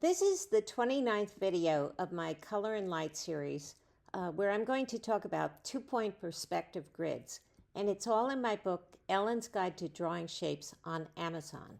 This is the 29th video of my Color and Light series where I'm going to talk about two-point perspective grids, and it's all in my book, Ellen's Guide to Drawing Shapes on Amazon.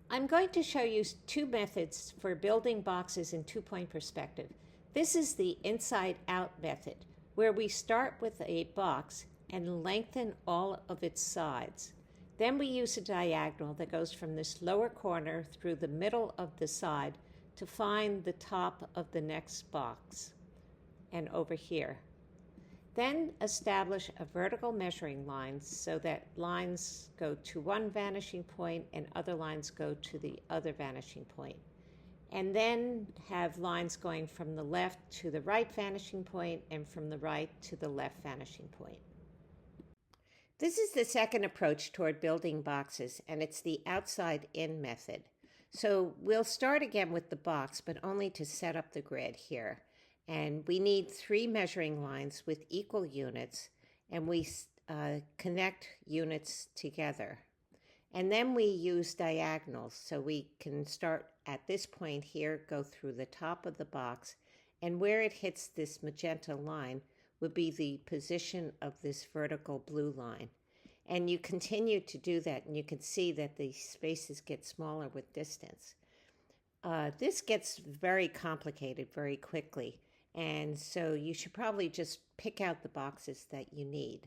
I'm going to show you two methods for building boxes in two-point perspective. This is the inside-out method, where we start with a box and lengthen all of its sides. Then we use a diagonal that goes from this lower corner through the middle of the side to find the top of the next box and over here. Then establish a vertical measuring line so that lines go to one vanishing point and other lines go to the other vanishing point. And then have lines going from the left to the right vanishing point and from the right to the left vanishing point. This is the second approach toward building boxes, and it's the outside-in method. So we'll start again with the box, but only to set up the grid here. And we need 3 measuring lines with equal units, and we connect units together. And then we use diagonals, so we can start at this point here, go through the top of the box, and where it hits this magenta line would be the position of this vertical blue line. And you continue to do that, and you can see that the spaces get smaller with distance. This gets very complicated very quickly, and so you should probably just pick out the boxes that you need.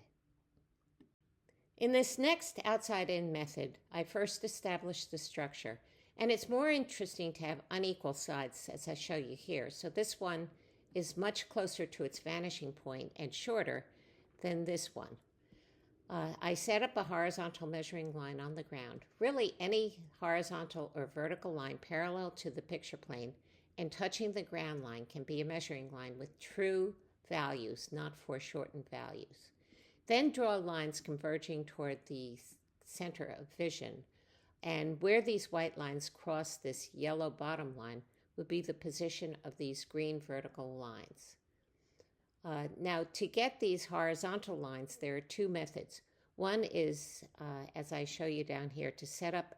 In this next outside-in method, I first establish the structure, and it's more interesting to have unequal sides, as I show you here. So this one is much closer to its vanishing point and shorter than this one. I set up a horizontal measuring line on the ground, really any horizontal or vertical line parallel to the picture plane and touching the ground line can be a measuring line with true values, not foreshortened values. Then draw lines converging toward the center of vision, and where these white lines cross this yellow bottom line would be the position of these green vertical lines. Now, to get these horizontal lines, there are 2 methods. One is, as I show you down here, to set up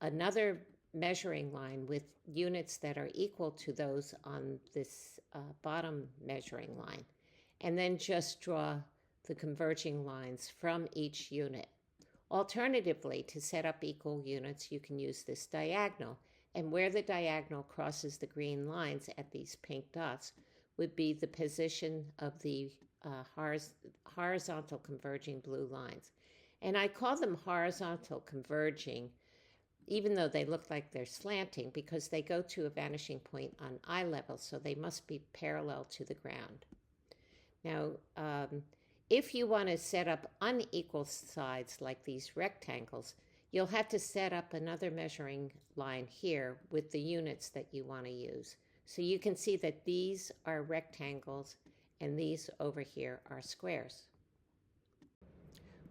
another measuring line with units that are equal to those on this bottom measuring line, and then just draw the converging lines from each unit. Alternatively, to set up equal units, you can use this diagonal, and where the diagonal crosses the green lines at these pink dots would be the position of the horizontal converging blue lines. And I call them horizontal converging, even though they look like they're slanting, because they go to a vanishing point on eye level, so they must be parallel to the ground. Now, if you want to set up unequal sides like these rectangles, you'll have to set up another measuring line here with the units that you want to use. So you can see that these are rectangles and these over here are squares.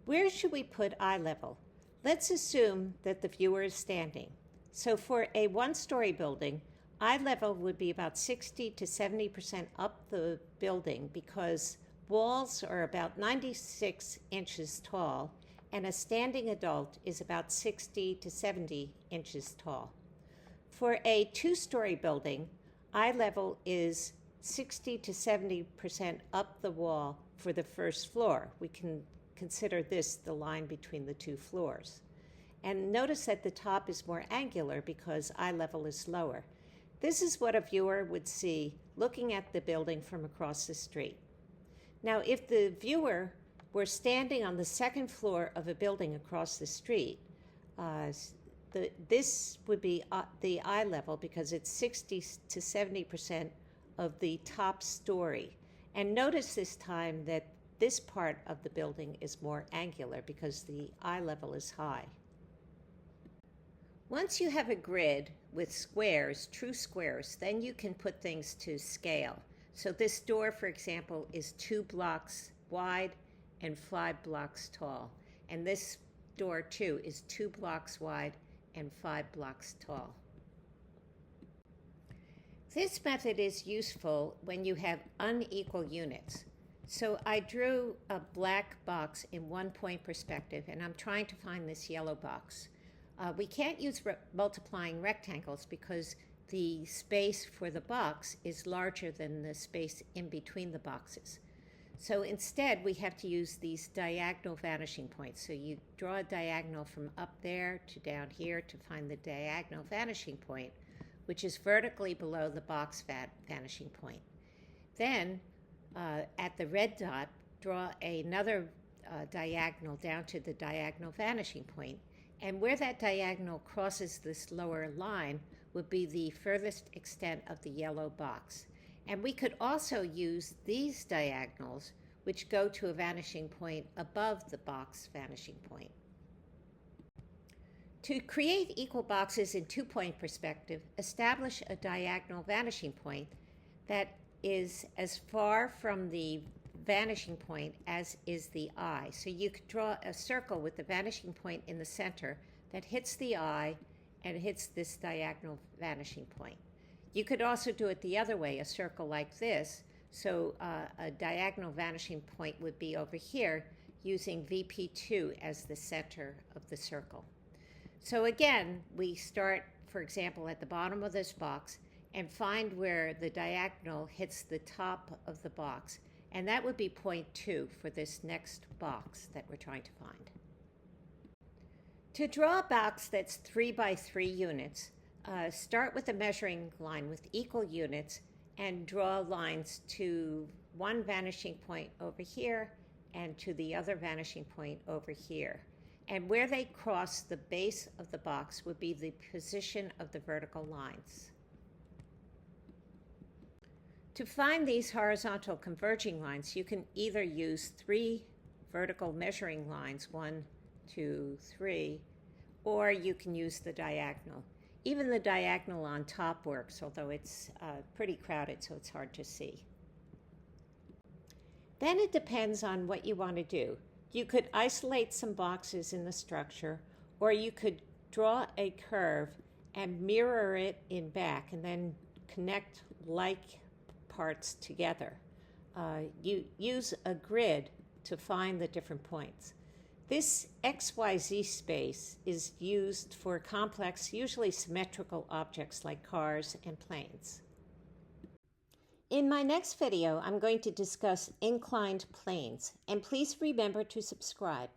Where should we put eye level? Let's assume that the viewer is standing. So for a 1-story building, eye level would be about 60 to 70% up the building because walls are about 96 inches tall and a standing adult is about 60 to 70 inches tall. For a 2-story building, eye level is 60 to 70% up the wall for the first floor. We can consider this the line between the 2 floors. And notice that the top is more angular because eye level is lower. This is what a viewer would see looking at the building from across the street. Now, if the viewer were standing on the 2nd floor of a building across the street, this would be the eye level because it's 60 to 70% of the top story. And notice this time that this part of the building is more angular because the eye level is high. Once you have a grid with squares, true squares, then you can put things to scale. So this door, for example, is 2 blocks wide and 5 blocks tall. And this door, too, is 2 blocks wide and 5 blocks tall. This method is useful when you have unequal units. So I drew a black box in 1-point perspective, and I'm trying to find this yellow box. We can't use multiplying rectangles because the space for the box is larger than the space in between the boxes. So instead, we have to use these diagonal vanishing points. So you draw a diagonal from up there to down here to find the diagonal vanishing point, which is vertically below the box vanishing point. Then, at the red dot, draw another diagonal down to the diagonal vanishing point. And where that diagonal crosses this lower line would be the furthest extent of the yellow box. And we could also use these diagonals, which go to a vanishing point above the box vanishing point. To create equal boxes in two-point perspective, establish a diagonal vanishing point that is as far from the vanishing point as is the eye. So you could draw a circle with the vanishing point in the center that hits the eye and hits this diagonal vanishing point. You could also do it the other way, a circle like this. So a diagonal vanishing point would be over here using VP2 as the center of the circle. So again, we start, for example, at the bottom of this box and find where the diagonal hits the top of the box. And that would be point 2 for this next box that we're trying to find. To draw a box that's 3 by 3 units, start with a measuring line with equal units and draw lines to one vanishing point over here and to the other vanishing point over here. And where they cross the base of the box would be the position of the vertical lines. To find these horizontal converging lines, you can either use 3 vertical measuring lines, 1, 2, 3, or you can use the diagonal. Even the diagonal on top works, although it's pretty crowded, so it's hard to see. Then it depends on what you want to do. You could isolate some boxes in the structure, or you could draw a curve and mirror it in back and then connect like parts together. You use a grid to find the different points. This XYZ space is used for complex, usually symmetrical objects like cars and planes. In my next video, I'm going to discuss inclined planes, and please remember to subscribe.